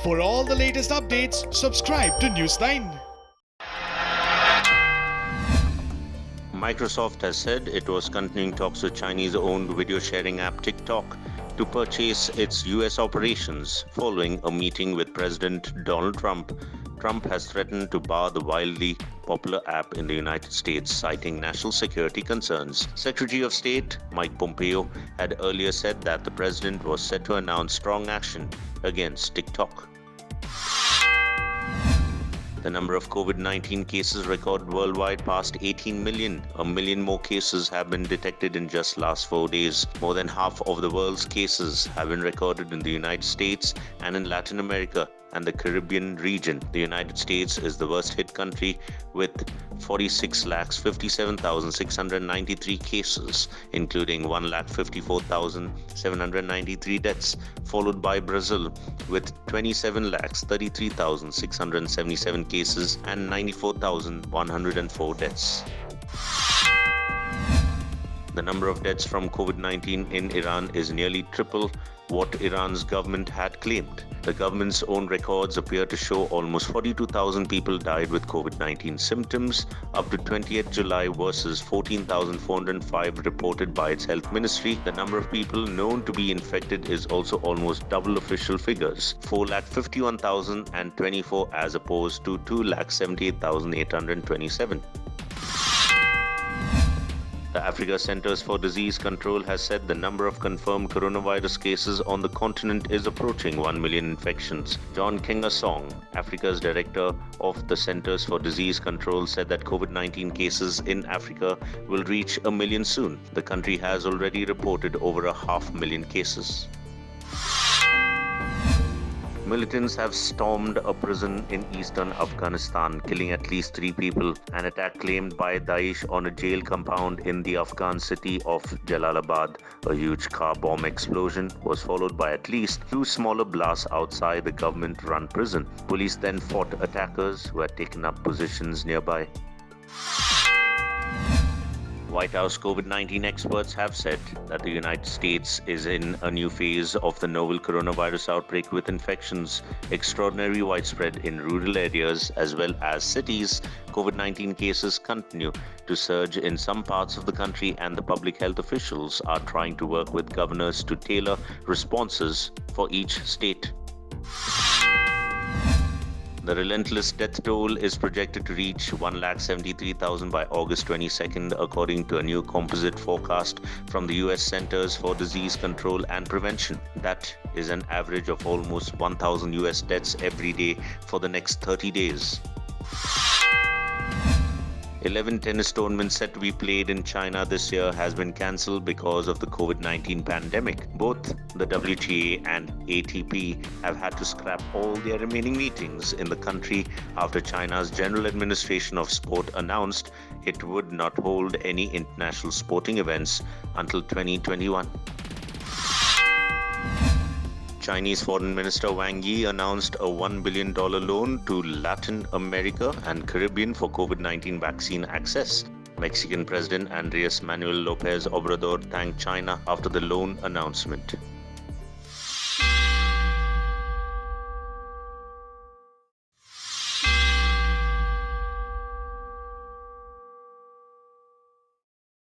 For all the latest updates, subscribe to Newsline. Microsoft has said it was continuing talks with Chinese-owned video-sharing app TikTok to purchase its US operations following a meeting with President Donald Trump. Trump has threatened to bar the wildly popular app in the United States, citing national security concerns. Secretary of State Mike Pompeo had earlier said that the president was set to announce strong action against TikTok. The number of COVID-19 cases recorded worldwide passed 18 million. A million more cases have been detected in just last 4 days. More than half of the world's cases have been recorded in the United States and in Latin America and the Caribbean region. The United States is the worst hit country with 46,57,693 cases, including 1,54,793 deaths, followed by Brazil with 27,33,677 cases and 94,104 deaths. The number of deaths from COVID-19 in Iran is nearly triple what Iran's government had claimed. The government's own records appear to show almost 42,000 people died with COVID-19 symptoms up to 20th July versus 14,405 reported by its health ministry. The number of people known to be infected is also almost double official figures, 4,51,024 as opposed to 2,78,827. The Africa Centers for Disease Control has said the number of confirmed coronavirus cases on the continent is approaching 1 million infections. John Kengasong, Africa's director of the Centers for Disease Control, said that COVID-19 cases in Africa will reach 1 million soon. The country has already reported over 500,000 cases. Militants have stormed a prison in eastern Afghanistan, killing at least 3 people. An attack claimed by Daesh on a jail compound in the Afghan city of Jalalabad. A huge car bomb explosion was followed by at least 2 smaller blasts outside the government-run prison. Police then fought attackers who had taken up positions nearby. White House COVID-19 experts have said that the United States is in a new phase of the novel coronavirus outbreak with infections extraordinarily widespread in rural areas as well as cities. COVID-19 cases continue to surge in some parts of the country, and the public health officials are trying to work with governors to tailor responses for each state. The relentless death toll is projected to reach 173,000 by August 22nd, according to a new composite forecast from the US Centers for Disease Control and Prevention. That is an average of almost 1,000 US deaths every day for the next 30 days. 11 tennis tournaments set to be played in China this year has been cancelled because of the COVID-19 pandemic. Both the WTA and ATP have had to scrap all their remaining meetings in the country after China's General Administration of Sport announced it would not hold any international sporting events until 2021. Chinese Foreign Minister Wang Yi announced a $1 billion loan to Latin America and Caribbean for COVID-19 vaccine access. Mexican President Andrés Manuel López Obrador thanked China after the loan announcement.